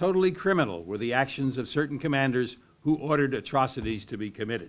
Totally criminal were the actions of certain commanders who ordered atrocities to be committed.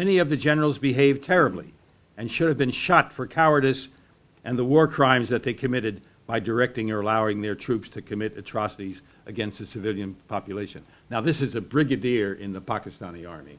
Many of the generals behaved terribly and should have been shot for cowardice and the war crimes that they committed by directing or allowing their troops to commit atrocities against the civilian population. Now this is a brigadier in the Pakistani army.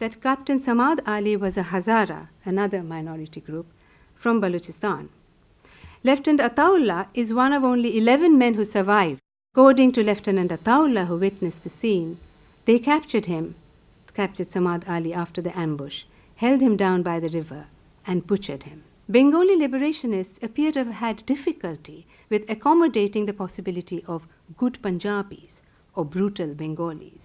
That Captain Samad Ali was a Hazara, another minority group, from Balochistan. Lieutenant Ataullah is one of only 11 men who survived. According to Lieutenant Ataullah, who witnessed the scene, they captured Samad Ali after the ambush, held him down by the river and butchered him. Bengali liberationists appear to have had difficulty with accommodating the possibility of good Punjabis or brutal Bengalis.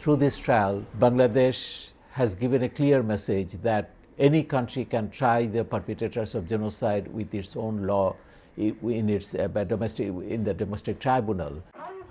Through this trial, Bangladesh has given a clear message that any country can try the perpetrators of genocide with its own law in the domestic tribunal.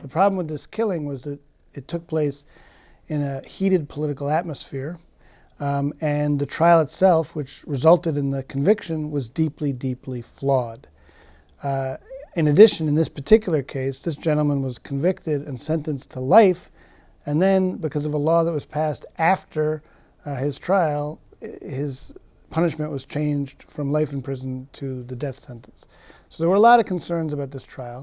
The problem with this killing was that it took place in a heated political atmosphere. And the trial itself, which resulted in the conviction, was deeply, deeply flawed. In addition, in this particular case, this gentleman was convicted and sentenced to life, and then, because of a law that was passed after his trial, his punishment was changed from life in prison to the death sentence. So there were a lot of concerns about this trial.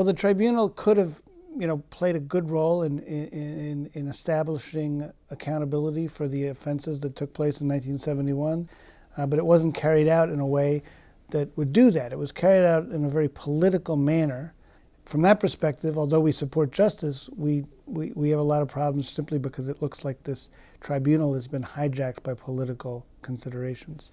Well, the tribunal could have, played a good role in establishing accountability for the offenses that took place in 1971, but it wasn't carried out in a way that would do that. It was carried out in a very political manner. From that perspective, although we support justice, we have a lot of problems simply because it looks like this tribunal has been hijacked by political considerations.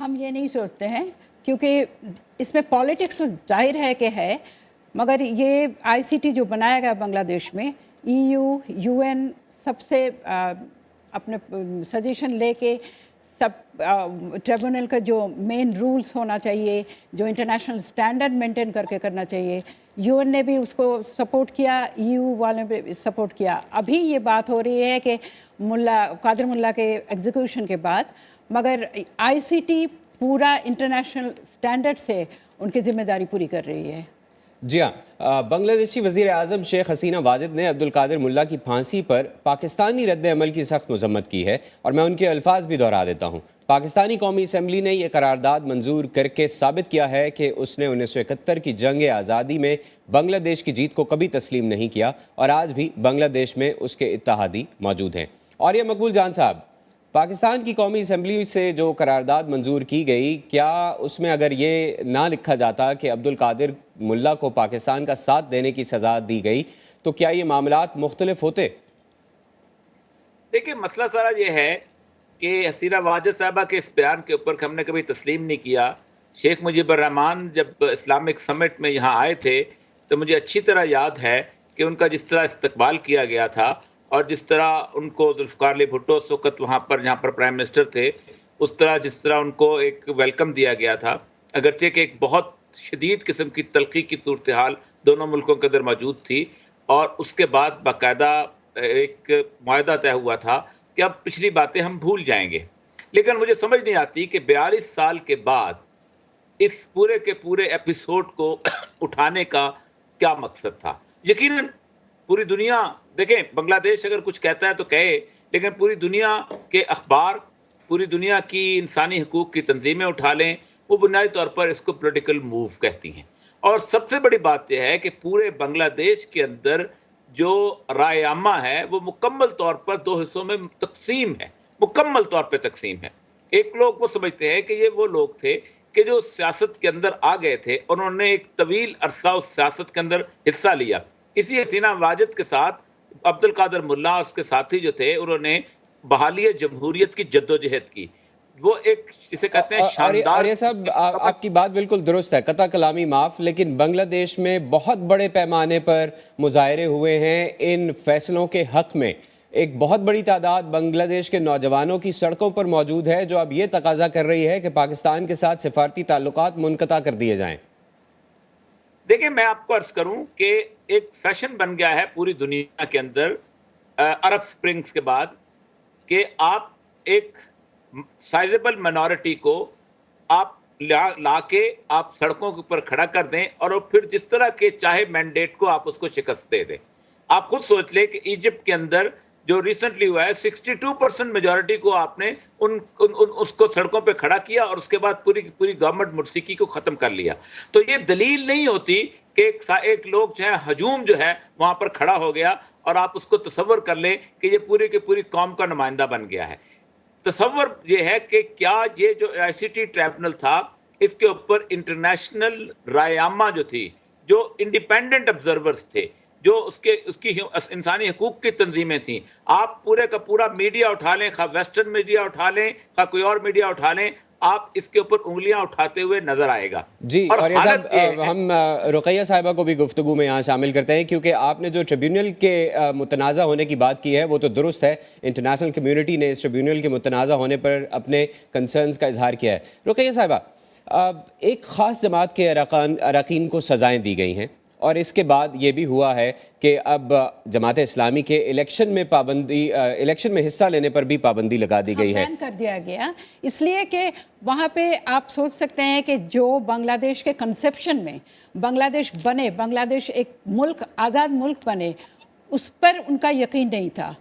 ہم یہ نہیں سوچتے ہیں کیونکہ اس میں politics تو ظاہر ہے کہ ہے، مگر یہ آئی سی ٹی جو بنایا گیا بنگلہ دیش میں، ای یو، یو این سب سے اپنے سجیشن لے کے سب ٹریبونل کا جو مین رولز ہونا چاہیے، جو انٹرنیشنل اسٹینڈرڈ مینٹین کر کے کرنا چاہیے، یو این نے بھی اس کو سپورٹ کیا، ای یو والے نے بھی سپورٹ کیا. ابھی یہ بات ہو رہی ہے کہ قادر ملا کے ایگزیکیوشن کے بعد، مگر آئی سی ٹی پورا انٹرنیشنل اسٹینڈرڈ سے ان کی ذمہ داری پوری کر رہی ہے. جی ہاں، بنگلہ دیشی وزیر اعظم شیخ حسینہ واجد نے عبدالقادر ملا کی پھانسی پر پاکستانی رد عمل کی سخت مذمت کی ہے، اور میں ان کے الفاظ بھی دہرا دیتا ہوں. پاکستانی قومی اسمبلی نے یہ قرارداد منظور کر کے ثابت کیا ہے کہ اس نے 1971 کی جنگ آزادی میں بنگلہ دیش کی جیت کو کبھی تسلیم نہیں کیا، اور آج بھی بنگلہ دیش میں اس کے اتحادی موجود ہیں. اور یہ مقبول جان صاحب، پاکستان کی قومی اسمبلی سے جو قرارداد منظور کی گئی، کیا اس میں اگر یہ نہ لکھا جاتا کہ عبدالقادر ملا کو پاکستان کا ساتھ دینے کی سزا دی گئی تو کیا یہ معاملات مختلف ہوتے؟ دیکھیں، مسئلہ سارا یہ ہے کہ حسینہ واجد صاحبہ کے اس بیان کے اوپر ہم نے کبھی تسلیم نہیں کیا. شیخ مجیب الرحمان جب اسلامک سمٹ میں یہاں آئے تھے تو مجھے اچھی طرح یاد ہے کہ ان کا جس طرح استقبال کیا گیا تھا، اور جس طرح ان کو ذوالفقار علی بھٹو اس وقت وہاں پر جہاں پر پرائم منسٹر تھے، اس طرح جس طرح ان کو ایک ویلکم دیا گیا تھا، اگرچہ کہ ایک بہت شدید قسم کی تلخی کی صورتحال دونوں ملکوں کے اندر موجود تھی، اور اس کے بعد باقاعدہ ایک معاہدہ طے ہوا تھا کہ اب پچھلی باتیں ہم بھول جائیں گے. لیکن مجھے سمجھ نہیں آتی کہ 42 سال کے بعد اس پورے کے پورے ایپیسوڈ کو اٹھانے کا کیا مقصد تھا. یقیناً پوری دنیا، دیکھیں بنگلہ دیش اگر کچھ کہتا ہے تو کہے، لیکن پوری دنیا کے اخبار، پوری دنیا کی انسانی حقوق کی تنظیمیں اٹھا لیں، وہ بنیادی طور پر اس کو پولیٹیکل موو کہتی ہیں. اور سب سے بڑی بات یہ ہے کہ پورے بنگلہ دیش کے اندر جو رائے عامہ ہے وہ مکمل طور پر دو حصوں میں تقسیم ہے، مکمل طور پہ تقسیم ہے. ایک لوگ وہ سمجھتے ہیں کہ یہ وہ لوگ تھے کہ جو سیاست کے اندر آ گئے تھے، انہوں نے ایک طویل عرصہ اس سیاست کے اندر حصہ لیا. اسی حسینہ واجد کے ساتھ عبدالقادر ملا اس کے ساتھی جو تھے، انہوں نے بحالی جمہوریت کی جدوجہد کی. وہ ایک جسے کہتے ہیں شاندار. آریہ صاحب، آپ کی بات بالکل درست ہے، قطع کلامی معاف، لیکن بنگلہ دیش میں بہت بڑے پیمانے پر مظاہرے ہوئے ہیں ان فیصلوں کے حق میں. ایک بہت بڑی تعداد بنگلہ دیش کے نوجوانوں کی سڑکوں پر موجود ہے جو اب یہ تقاضا کر رہی ہے کہ پاکستان کے ساتھ سفارتی تعلقات منقطع کر دیے جائیں. دیکھیں، میں آپ کو عرض کروں کہ ایک فیشن بن گیا ہے پوری دنیا کے اندر عرب سپرنگز کے بعد کہ آپ ایک سائزیبل مائنورٹی کو آپ لا کے آپ سڑکوں کے اوپر کھڑا کر دیں، اور پھر جس طرح کے چاہے مینڈیٹ کو آپ اس کو شکست دے دیں. آپ خود سوچ لیں کہ ایجپٹ کے اندر جو ریسنٹلی ہوا ہے 62% میجورٹی کو آپ نے اس کو سڑکوں پہ کھڑا کیا، اور اس کے بعد پوری گورنمنٹ موسیقی کو ختم کر لیا. تو یہ دلیل نہیں ہوتی کہ ایک لوگ جو ہے ہجوم جو ہے وہاں پر کھڑا ہو گیا اور آپ اس کو تصور کر لیں کہ یہ پوری کی پوری قوم کا نمائندہ بن گیا ہے. تصور یہ ہے کہ کیا یہ جو آئی سی ٹی ٹریبونل تھا، اس کے اوپر انٹرنیشنل رائے عامہ جو تھی، جو انڈیپینڈنٹ آبزرورز تھے، جو اس کی انسانی حقوق کی تنظیمیں تھیں، آپ پورے کا پورا میڈیا اٹھا لیں، خواہ ویسٹرن میڈیا اٹھا لیں، خواہ کوئی اور میڈیا اٹھا لیں، آپ اس کے اوپر انگلیاں اٹھاتے ہوئے نظر آئے گا. جی، اور ہم رقیہ صاحبہ کو بھی گفتگو میں یہاں شامل کرتے ہیں، کیونکہ آپ نے جو ٹریبیونل کے متنازع ہونے کی بات کی ہے وہ تو درست ہے. انٹرنیشنل کمیونٹی نے اس ٹریبیونل کے متنازع ہونے پر اپنے کنسرنز کا اظہار کیا ہے. رقیہ صاحبہ، ایک خاص جماعت کے اراکین کو سزائیں دی گئی ہیں، اور اس کے بعد یہ بھی ہوا ہے کہ اب جماعت اسلامی کے الیکشن میں حصہ لینے پر بھی پابندی لگا دی گئی ہے. بین کر دیا گیا، اس لیے کہ وہاں پہ آپ سوچ سکتے ہیں کہ جو بنگلہ دیش کے کنسیپشن میں بنگلہ دیش بنے، بنگلہ دیش ایک ملک، آزاد ملک بنے، اس پر ان کا یقین نہیں تھا.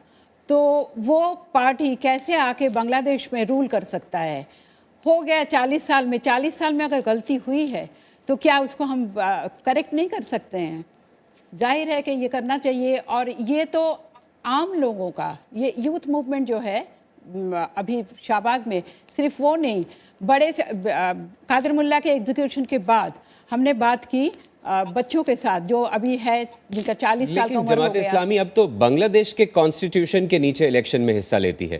تو وہ پارٹی کیسے آ کے بنگلہ دیش میں رول کر سکتا ہے؟ ہو گیا 40 سال میں، 40 سال میں اگر غلطی ہوئی ہے تو کیا اس کو ہم کریکٹ نہیں کر سکتے ہیں؟ ظاہر ہے کہ یہ کرنا چاہیے. اور یہ تو عام لوگوں کا، یہ یوتھ موومنٹ جو ہے ابھی شاہباگ میں، صرف وہ نہیں، بڑے قادر ملا کے ایگزیکیوشن کے بعد ہم نے بات کی بچوں کے ساتھ جو ابھی ہے، جن کا 40 سال کا عمر ہو گیا. لیکن جماعت اسلامی اب تو بنگلہ دیش کے کانسٹیٹیوشن کے نیچے الیکشن میں حصہ لیتی ہے.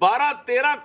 12-13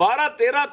12-13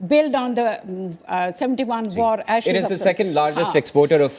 built on the 71 war ashes. It is the second largest exporter of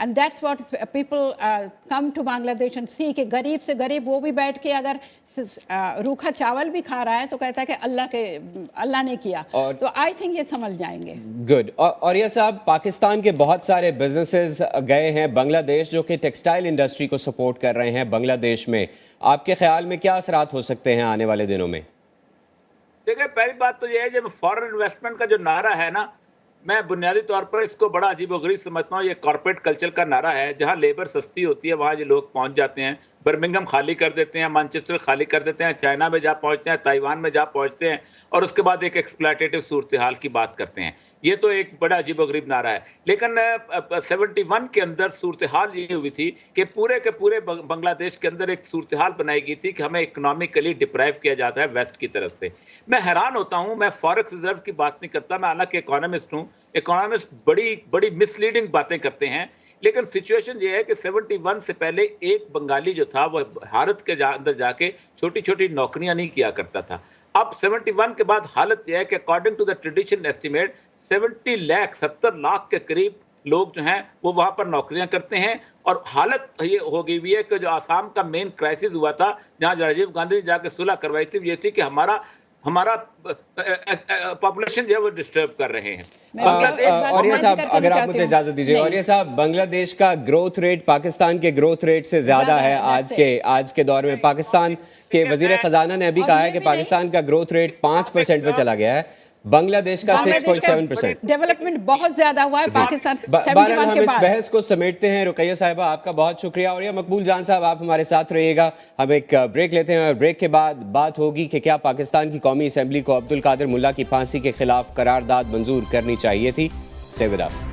And that's what people come to Bangladesh and see کہ غریب سے غریب وہ بھی بیٹھ کے اگر روکھا چاول بھی کھا رہا ہے تو کہتا ہے کہ اللہ نے کیا. تو آئی تھنک یہ سمجھ جائیں گے. گڈ. اور یہ صاحب پاکستان کے بہت سارے بزنسز گئے ہیں بنگلہ دیش جو کہ ٹیکسٹائل انڈسٹری کو سپورٹ کر رہے ہیں بنگلہ دیش میں. آپ کے خیال میں کیا اثرات ہو سکتے ہیں آنے والے دنوں میں؟ دیکھیں پہلی بات تو یہ ہے جب فارن انویسٹمنٹ کا جو نعرہ ہے نا، میں بنیادی طور پر اس کو بڑا عجیب و غریب سمجھتا ہوں. یہ کارپوریٹ کلچر کا نعرہ ہے. جہاں لیبر سستی ہوتی ہے وہاں یہ لوگ پہنچ جاتے ہیں. برمنگھم خالی کر دیتے ہیں، مانچسٹر خالی کر دیتے ہیں، چائنا میں جا پہنچتے ہیں، تائیوان میں جا پہنچتے ہیں، اور اس کے بعد ایک ایکسپلائٹیو صورتحال کی بات کرتے ہیں. یہ تو ایک بڑا عجیب و غریب نعرہ ہے. لیکن 71 کے اندر صورتحال یہ ہوئی تھی کہ پورے کے پورے بنگلہ دیش کے اندر ایک صورتحال بنائی گئی تھی کہ ہمیں اکنامکلی ڈپرائیو کیا جاتا ہے ویسٹ کی طرف سے. میں حیران ہوتا ہوں. میں فارکس ریزرو کی بات نہیں کرتا، میں حالانکہ اکانومسٹ ہوں. اکانومسٹ بڑی مس لیڈنگ باتیں کرتے ہیں. لیکن سچویشن یہ ہے کہ 71 سے پہلے ایک بنگالی جو تھا وہ بھارت کے اندر جا کے چھوٹی چھوٹی نوکریاں نہیں کیا کرتا تھا. اب 71 کے بعد حالت یہ ہے کہ according to the tradition estimate 70 lakh کے قریب لوگ جو ہیں وہ وہاں پر نوکریاں کرتے ہیں. اور حالت یہ ہو گئی ہوئی ہے کہ جو آسام کا مین کرائسس ہوا تھا جہاں راجیو گاندھی نے جا کے صلح کروائی تھی، یہ تھی کہ ہمارا پاپولیشن جو ہے وہ ڈسٹرب کر رہے ہیں. اور یہ صاحب اگر آپ مجھے اجازت دیجیے، اور یہ صاحب بنگلہ دیش کا گروتھ ریٹ پاکستان کے گروتھ ریٹ سے زیادہ ہے آج کے دور میں. پاکستان کے وزیر خزانہ نے ابھی کہا ہے کہ پاکستان کا گروتھ ریٹ 5% پہ چلا گیا ہے، بنگلہ دیش کا 6.7%. ڈیولپمنٹ بہت زیادہ ہوا ہے پاکستان. بہرحال ہم اس بحث کو سمیٹتے ہیں. رقیہ صاحبہ آپ کا بہت شکریہ. اور یہ مقبول جان صاحب آپ ہمارے ساتھ رہیے گا. ہم ایک بریک لیتے ہیں اور بریک کے بعد بات ہوگی کہ کیا پاکستان کی قومی اسمبلی کو عبدالقادر ملا کی پھانسی کے خلاف قرارداد منظور کرنی چاہیے تھی. Stay with us.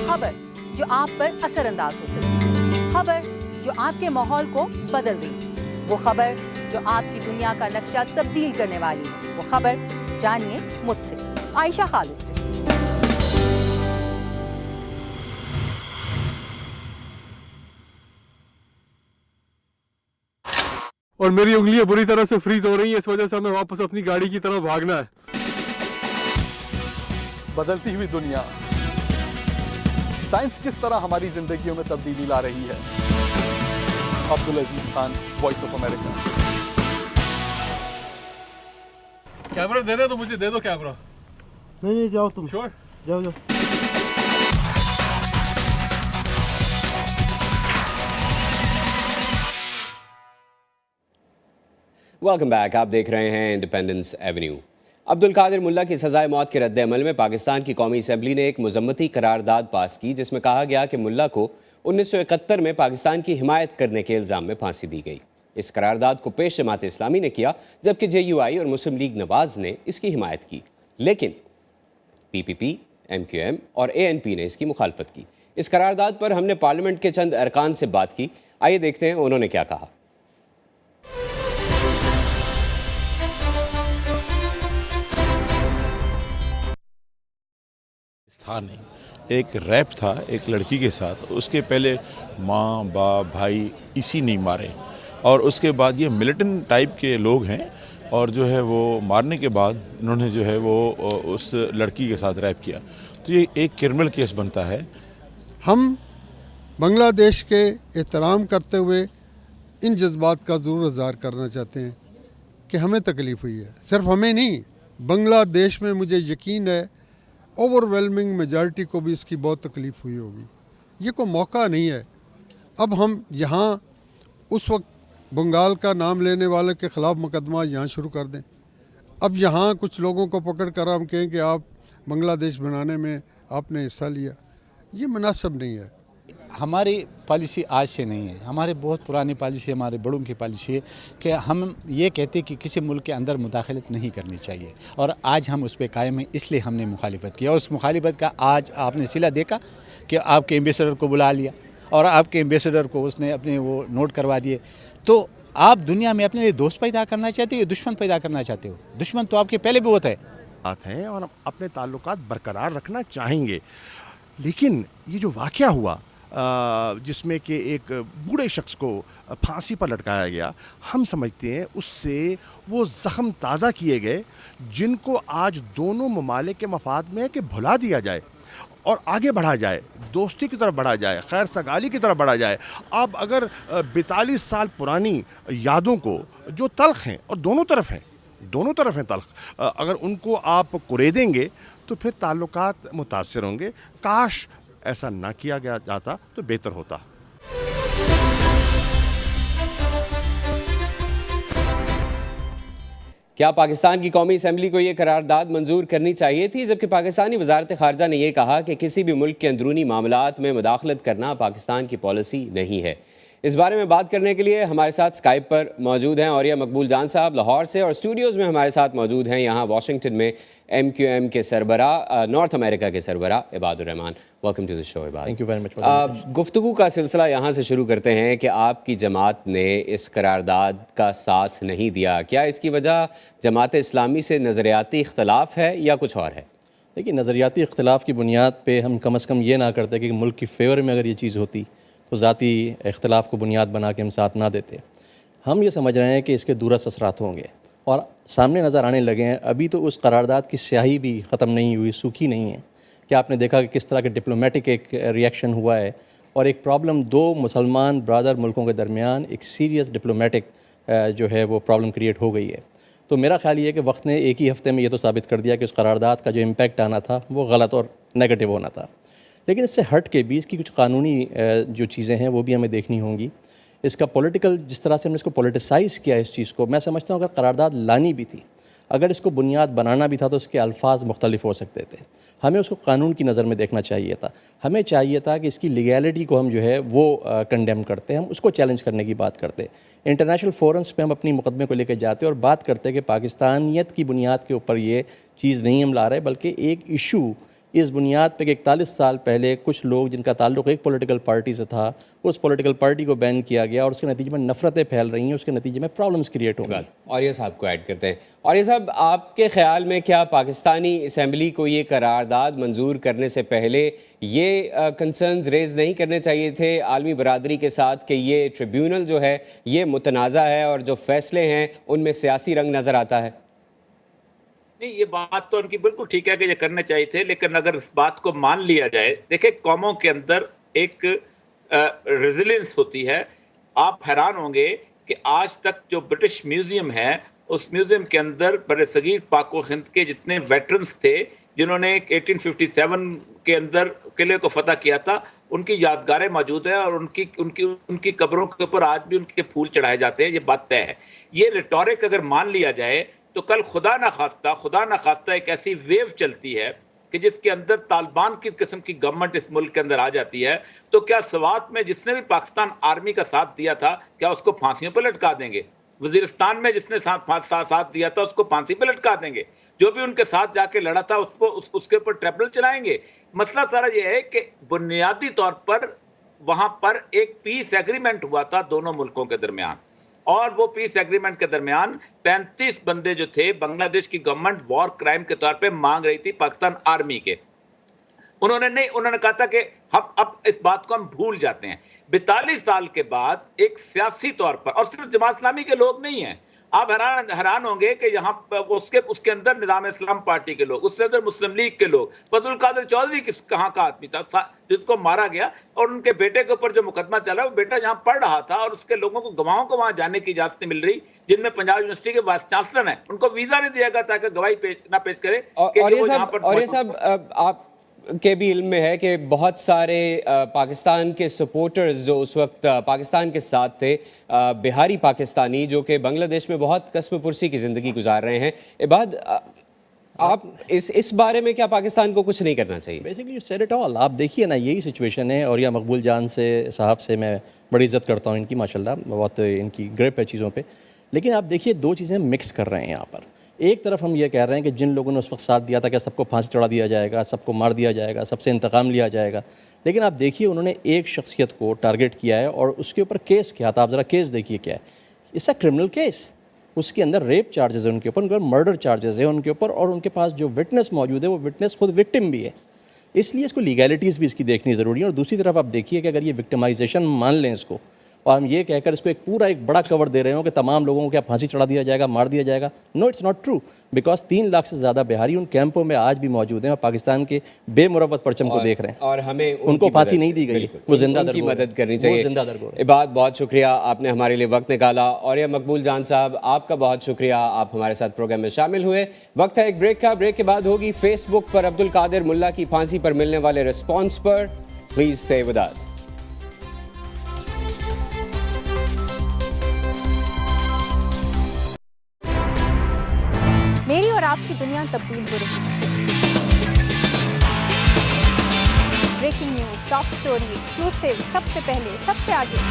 خبر جو آپ پر اثر انداز ہو سکتی، خبر جو آپ کے ماحول کو بدل دے، وہ خبر جو آپ کی دنیا کا نقشہ تبدیل کرنے والی، وہ خبر جانیے مجھ سے، عائشہ خالد سے. اور میری انگلیاں بری طرح سے فریز ہو رہی ہیں، اس وجہ سے ہمیں واپس اپنی گاڑی کی طرف بھاگنا ہے. بدلتی ہوئی دنیا، سائنس کس طرح ہماری زندگیوں میں تبدیلی لا رہی ہے. Abdul Aziz Khan, Voice of America. Camera دے دے تو مجھے دے دو کیمرہ. نہیں جاؤ تم. شور جاؤ. Welcome back. آپ دیکھ رہے ہیں انڈیپینڈنس ایونیو. عبدالقادر ملا کی سزائے موت کے رد عمل میں پاکستان کی قومی اسمبلی نے ایک مذمتی قرارداد پاس کی جس میں کہا گیا کہ ملا کو 1971 میں پاکستان کی حمایت کرنے کے الزام میں پھانسی دی گئی. اس قرارداد کو پیش جماعت اسلامی نے کیا جبکہ JUI اور مسلم لیگ نواز نے اس کی حمایت کی، لیکن PPP، MQM اور ANP نے اس کی مخالفت کی. اس قرارداد پر ہم نے پارلیمنٹ کے چند ارکان سے بات کی. آئیے دیکھتے ہیں انہوں نے کیا کہا. تھا نہیں، ایک ریپ تھا ایک لڑکی کے ساتھ. اس کے پہلے ماں باپ بھائی اسی نہیں مارے، اور اس کے بعد یہ ملیٹنٹ ٹائپ کے لوگ ہیں، اور جو ہے وہ مارنے کے بعد انہوں نے جو ہے وہ اس لڑکی کے ساتھ ریپ کیا. تو یہ ایک کرمنل کیس بنتا ہے. ہم بنگلہ دیش کے احترام کرتے ہوئے ان جذبات کا ضرور اظہار کرنا چاہتے ہیں کہ ہمیں تکلیف ہوئی ہے. صرف ہمیں نہیں، بنگلہ دیش میں مجھے یقین ہے اوور ویلمنگ میجارٹی کو بھی اس کی بہت تکلیف ہوئی ہوگی. یہ کوئی موقع نہیں ہے اب ہم یہاں اس وقت بنگال کا نام لینے والے کے خلاف مقدمہ یہاں شروع کر دیں. اب یہاں کچھ لوگوں کو پکڑ کر ہم کہیں کہ آپ بنگلہ دیش بنانے میں آپ نے حصہ لیا، یہ مناسب نہیں ہے. ہماری پالیسی آج سے نہیں ہے، ہماری بہت پرانی پالیسی، ہمارے بڑوں کی پالیسی ہے کہ ہم یہ کہتے ہیں کہ کسی ملک کے اندر مداخلت نہیں کرنی چاہیے، اور آج ہم اس پہ قائم ہیں. اس لیے ہم نے مخالفت کی، اور اس مخالفت کا آج آپ نے صلہ دیکھا کہ آپ کے ایمبیسڈر کو بلا لیا اور آپ کے ایمبیسڈر کو اس نے اپنے وہ نوٹ کروا دیے. تو آپ دنیا میں اپنے لیے دوست پیدا کرنا چاہتے ہو یا دشمن پیدا کرنا چاہتے ہو؟ دشمن تو آپ کے پہلے بھی ہوتا ہے. تعلقات ہیں اور ہم اپنے تعلقات برقرار رکھنا چاہیں گے. لیکن یہ جو واقعہ ہوا جس میں کہ ایک بوڑھے شخص کو پھانسی پر لٹکایا گیا, ہم سمجھتے ہیں اس سے وہ زخم تازہ کیے گئے جن کو آج دونوں ممالک کے مفاد میں ہے کہ بھلا دیا جائے اور آگے بڑھا جائے, دوستی کی طرف بڑھا جائے, خیر سگالی کی طرف بڑھا جائے. آپ اگر 42 سال پرانی یادوں کو جو تلخ ہیں اور دونوں طرف ہیں تلخ, اگر ان کو آپ کریدیں گے تو پھر تعلقات متاثر ہوں گے. کاش ایسا نہ کیا گیا جاتا تو بہتر ہوتا. کیا پاکستان کی قومی اسمبلی کو یہ قرارداد منظور کرنی چاہیے تھی؟ جبکہ پاکستانی وزارت خارجہ نے یہ کہا کہ کسی بھی ملک کے اندرونی معاملات میں مداخلت کرنا پاکستان کی پالیسی نہیں ہے. اس بارے میں بات کرنے کے لیے ہمارے ساتھ اسکائپ پر موجود ہیں عوریہ مقبول جان صاحب لاہور سے, اور اسٹوڈیوز میں ہمارے ساتھ موجود ہیں یہاں واشنگٹن میں MQM کے سربراہ نارتھ امریکہ کے سربراہ عباد الرحمان. ویلکم ٹو دی شو عباد. Thank you very much. گفتگو کا سلسلہ یہاں سے شروع کرتے ہیں کہ آپ کی جماعت نے اس قرارداد کا ساتھ نہیں دیا. کیا اس کی وجہ جماعت اسلامی سے نظریاتی اختلاف ہے یا کچھ اور ہے؟ دیکھیے, نظریاتی اختلاف کی بنیاد پہ ہم کم از کم یہ نہ کرتے کہ ملک کی فیور میں اگر یہ چیز ہوتی تو ذاتی اختلاف کو بنیاد بنا کے ہم ساتھ نہ دیتے. ہم یہ سمجھ رہے ہیں کہ اس کے دورس اثرات ہوں گے اور سامنے نظر آنے لگے ہیں. ابھی تو اس قرارداد کی سیاہی بھی ختم نہیں ہوئی, سوکھی نہیں ہے. کہ آپ نے دیکھا کہ کس طرح کے ڈپلومیٹک ایک ریئیکشن ہوا ہے, اور ایک پرابلم دو مسلمان برادر ملکوں کے درمیان ایک سیریس ڈپلومیٹک جو ہے وہ پرابلم کریٹ ہو گئی ہے. تو میرا خیال یہ ہے کہ وقت نے ایک ہی ہفتے میں یہ تو ثابت کر دیا کہ اس قرارداد کا جو امپیکٹ آنا تھا وہ غلط اور نیگیٹو ہونا تھا. لیکن اس سے ہٹ کے بھی اس کی کچھ قانونی جو چیزیں ہیں وہ بھی ہمیں دیکھنی ہوں گی. اس کا پولیٹیکل, جس طرح سے ہم نے اس کو پولیٹیسائز کیا اس چیز کو, میں سمجھتا ہوں اگر قرارداد لانی بھی تھی, اگر اس کو بنیاد بنانا بھی تھا تو اس کے الفاظ مختلف ہو سکتے تھے. ہمیں اس کو قانون کی نظر میں دیکھنا چاہیے تھا. ہمیں چاہیے تھا کہ اس کی لیگیلٹی کو ہم جو ہے وہ کنڈیم کرتے, ہم اس کو چیلنج کرنے کی بات کرتے. انٹرنیشنل فورمز پہ ہم اپنی مقدمے کو لے کے جاتے اور بات کرتے کہ پاکستانیت کی بنیاد کے اوپر یہ چیز نہیں ہم لا رہے, بلکہ ایک ایشو اس بنیاد پہ کہ 41 سال پہلے کچھ لوگ جن کا تعلق ایک پولیٹیکل پارٹی سے تھا, اس پولیٹیکل پارٹی کو بین کیا گیا اور اس کے نتیجے میں نفرتیں پھیل رہی ہیں, اس کے نتیجے میں پرابلمز کریٹ ہو گئی. اور یہ صاحب کو ایڈ کرتے ہیں. اور یہ صاحب, آپ کے خیال میں کیا پاکستانی اسمبلی کو یہ قرارداد منظور کرنے سے پہلے یہ کنسرنز ریز نہیں کرنے چاہیے تھے عالمی برادری کے ساتھ کہ یہ ٹریبیونل جو ہے یہ متنازع ہے اور جو فیصلے ہیں ان میں سیاسی رنگ نظر آتا ہے؟ نہیں, یہ بات تو ان کی بالکل ٹھیک ہے کہ یہ کرنے چاہیے تھے, لیکن اگر اس بات کو مان لیا جائے, دیکھیں قوموں کے اندر ایک ریزیلنس ہوتی ہے. آپ حیران ہوں گے کہ آج تک جو برٹش میوزیم ہے, اس میوزیم کے اندر بر صغیر پاک و ہند کے جتنے ویٹرنز تھے جنہوں نے 1857 کے اندر قلعے کو فتح کیا تھا, ان کی یادگاریں موجود ہیں اور ان کی قبروں کے اوپر آج بھی ان کے پھول چڑھائے جاتے ہیں. یہ بات طے ہے. یہ ریٹورک اگر مان لیا جائے تو کل خدا نہ خواستہ ایک ایسی ویو چلتی ہے کہ جس کے اندر طالبان کی قسم کی گورنمنٹ اس ملک کے اندر آ جاتی ہے, تو کیا سوات میں جس نے بھی پاکستان آرمی کا ساتھ دیا تھا کیا اس کو پھانسیوں پہ لٹکا دیں گے؟ وزیرستان میں جس نے ساتھ دیا تھا اس کو پھانسی پہ لٹکا دیں گے؟ جو بھی ان کے ساتھ جا کے لڑا تھا اس کے اوپر ٹریبل چلائیں گے؟ مسئلہ سارا یہ ہے کہ بنیادی طور پر وہاں پر ایک پیس ایگریمنٹ ہوا تھا دونوں ملکوں کے درمیان, اور وہ پیس ایگریمنٹ کے درمیان 35 بندے جو تھے بنگلہ دیش کی گورنمنٹ وار کرائم کے طور پہ مانگ رہی تھی پاکستان آرمی کے. انہوں نے کہا تھا کہ اب اس بات کو ہم بھول جاتے ہیں. 42 سال کے بعد ایک سیاسی طور پر, اور صرف جماعت اسلامی کے لوگ نہیں ہیں, آپ حیران ہوں گے کہ یہاں اس کے اندر نظام اسلام پارٹی کے لوگ, اس کے اندر مسلم لیگ کے لوگ, فضل القادر چودھری کہاں کا آدمی تھا جس کو مارا گیا, اور ان کے بیٹے کے اوپر جو مقدمہ چلا وہ بیٹا یہاں پڑھ رہا تھا اور اس کے لوگوں کو گواہوں کو وہاں جانے کی اجازت نہیں مل رہی, جن میں پنجاب یونیورسٹی کے وائس چانسلر ہیں, ان کو ویزا نہیں دیا گیا تاکہ گواہی نہ پیش کرے. اور یہ سب آپ کے بھی علم میں ہے کہ بہت سارے پاکستان کے سپورٹرز جو اس وقت پاکستان کے ساتھ تھے, بہاری پاکستانی جو کہ بنگلہ دیش میں بہت قسم پرسی کی زندگی گزار رہے ہیں. عباد, آپ اس بارے میں کیا پاکستان کو کچھ نہیں کرنا چاہیے؟ Basically said it all. آپ دیکھیے نا, یہی سچویشن ہے. اور یا مقبول جان صاحب سے میں بڑی عزت کرتا ہوں, ان کی ماشاءاللہ بہت ان کی گرپ ہے چیزوں پہ, لیکن آپ دیکھیے دو چیزیں مکس کر رہے ہیں یہاں پر. ایک طرف ہم یہ کہہ رہے ہیں کہ جن لوگوں نے اس وقت ساتھ دیا تھا کہ سب کو پھانسی چڑھا دیا جائے گا, سب کو مار دیا جائے گا, سب سے انتقام لیا جائے گا, لیکن آپ دیکھیے انہوں نے ایک شخصیت کو ٹارگٹ کیا ہے اور اس کے اوپر کیس کیا تھا. آپ ذرا کیس دیکھیے کیا ہے. اس اے کرمنل کیس. اس کے اندر ریپ چارجز ہیں ان کے اوپر مرڈر چارجز ہیں ان کے اوپر, اور ان کے پاس جو وٹنس موجود ہے وہ وٹنس خود وکٹم بھی ہے. اس لیے اس کو لیگیلٹیز بھی اس کی دیکھنی ضروری ہے. اور دوسری طرف آپ دیکھیے کہ اگر یہ وکٹمائزیشن مان لیں اس کو, اور ہم یہ کہہ کر اس کو ایک پورا ایک بڑا کور دے رہے ہوں کہ تمام لوگوں کو کیا پھانسی چڑھا دیا جائے گا, مار دیا جائے گا, no it's not true, because 3 lakh سے زیادہ بہاری ان کیمپوں میں آج بھی موجود ہیں اور پاکستان کے بے مروت پرچم کو دیکھ رہے ہیں, اور ہمیں ان کو پھانسی نہیں دی گئی, وہ زندہ ان کی درگور مدد کرنی چاہیے. زندہ درگور. عباد, بہت شکریہ, آپ نے ہمارے لیے وقت نکالا. اور یہ مقبول جان صاحب, آپ کا بہت شکریہ, آپ ہمارے ساتھ پروگرام میں شامل ہوئے. وقت ہے ایک بریک کا. بریک کے بعد ہوگی فیس بک پر عبدالقادر ملا کی پھانسی پر ملنے والے رسپانس پر. Please stay with us. میری اور آپ کی دنیا تبدیل ہو رہی ہے. Breaking news, top story, exclusive, سب سے پہلے, سب سے آگے.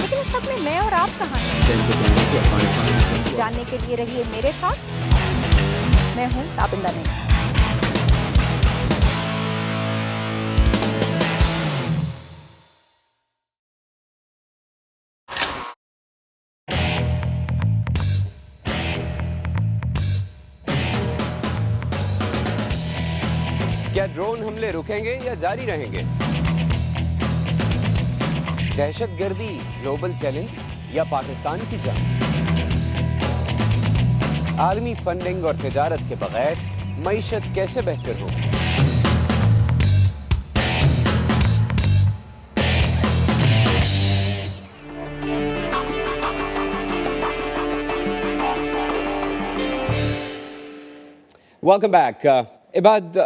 لیکن اس سب میں میں اور آپ کہاں ہیں؟ جاننے کے لیے رہیے میرے ساتھ. میں ہوں تابندہ نہیں. کیا ڈرون حملے رکیں گے یا جاری رہیں گے؟ دہشت گردی گلوبل چیلنج یا پاکستان کی جنگ؟ عالمی فنڈنگ اور تجارت کے بغیر معیشت کیسے بہتر ہو؟ Welcome back. عباد,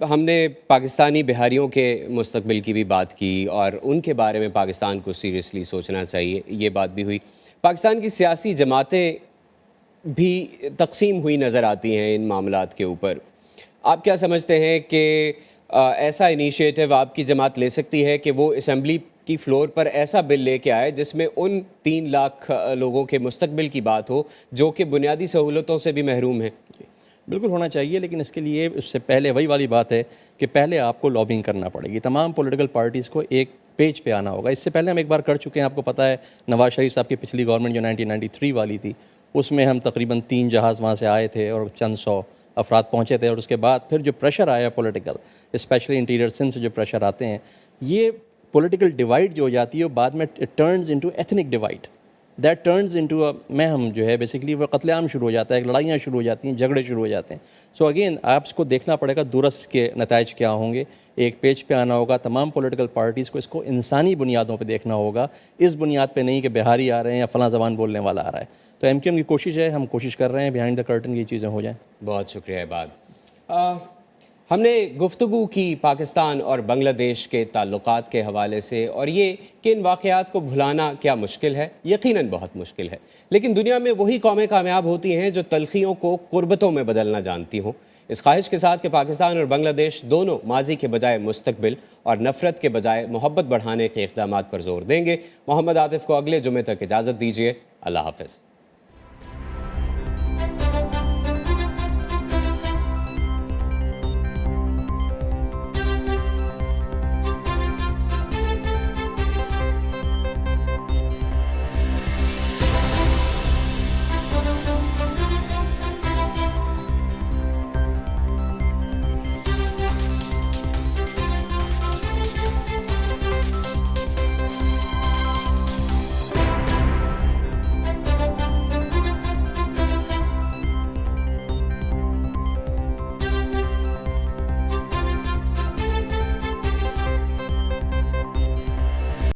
ہم نے پاکستانی بہاریوں کے مستقبل کی بھی بات کی اور ان کے بارے میں پاکستان کو سیریسلی سوچنا چاہیے, یہ بات بھی ہوئی. پاکستان کی سیاسی جماعتیں بھی تقسیم ہوئی نظر آتی ہیں ان معاملات کے اوپر. آپ کیا سمجھتے ہیں کہ ایسا انیشیٹو آپ کی جماعت لے سکتی ہے کہ وہ اسمبلی کی فلور پر ایسا بل لے کے آئے جس میں ان 3 لاکھ لوگوں کے مستقبل کی بات ہو جو کہ بنیادی سہولتوں سے بھی محروم ہیں؟ بالکل ہونا چاہیے, لیکن اس کے لیے اس سے پہلے وہی والی بات ہے کہ پہلے آپ کو لابنگ کرنا پڑے گی. تمام پولیٹیکل پارٹیز کو ایک پیج پہ آنا ہوگا. اس سے پہلے ہم ایک بار کر چکے ہیں, آپ کو پتہ ہے نواز شریف صاحب کی پچھلی گورنمنٹ جو 1993 والی تھی, اس میں ہم تقریباً 3 جہاز وہاں سے آئے تھے اور چند 100 افراد پہنچے تھے. اور اس کے بعد پھر جو پریشر آیا پولیٹیکل, اسپیشلی انٹیریئر سندھ سے جو پریشر آتے ہیں, یہ پولیٹیکل ڈیوائڈ جو ہو جاتی ہے بعد میں it turns into ethnic divide, that turns into میں ہم جو ہے بیسکلی وہ قتل عام شروع ہو جاتا ہے, لڑائیاں شروع ہو جاتی ہیں, جھگڑے شروع ہو جاتے ہیں. سو اگین آپ اس کو دیکھنا پڑے گا دورس کے نتائج کیا ہوں گے. ایک پیج پہ آنا ہوگا, تمام پولیٹیکل پارٹیز کو اس کو انسانی بنیادوں پہ دیکھنا ہوگا, اس بنیاد پہ نہیں کہ بہاری آ رہے ہیں یا فلاں زبان بولنے والا آ رہا ہے. تو ایم کیو ایم کی کوشش ہے, ہم کوشش کر رہے ہیں بیہائنڈ دا کرٹن یہ چیزیں ہو جائیں. بہت شکریہ عباد. ہم نے گفتگو کی پاکستان اور بنگلہ دیش کے تعلقات کے حوالے سے, اور یہ کہ ان واقعات کو بھلانا کیا مشکل ہے, یقیناً بہت مشکل ہے. لیکن دنیا میں وہی قومیں کامیاب ہوتی ہیں جو تلخیوں کو قربتوں میں بدلنا جانتی ہوں. اس خواہش کے ساتھ کہ پاکستان اور بنگلہ دیش دونوں ماضی کے بجائے مستقبل اور نفرت کے بجائے محبت بڑھانے کے اقدامات پر زور دیں گے, محمد عاطف کو اگلے جمعے تک اجازت دیجیے. اللہ حافظ.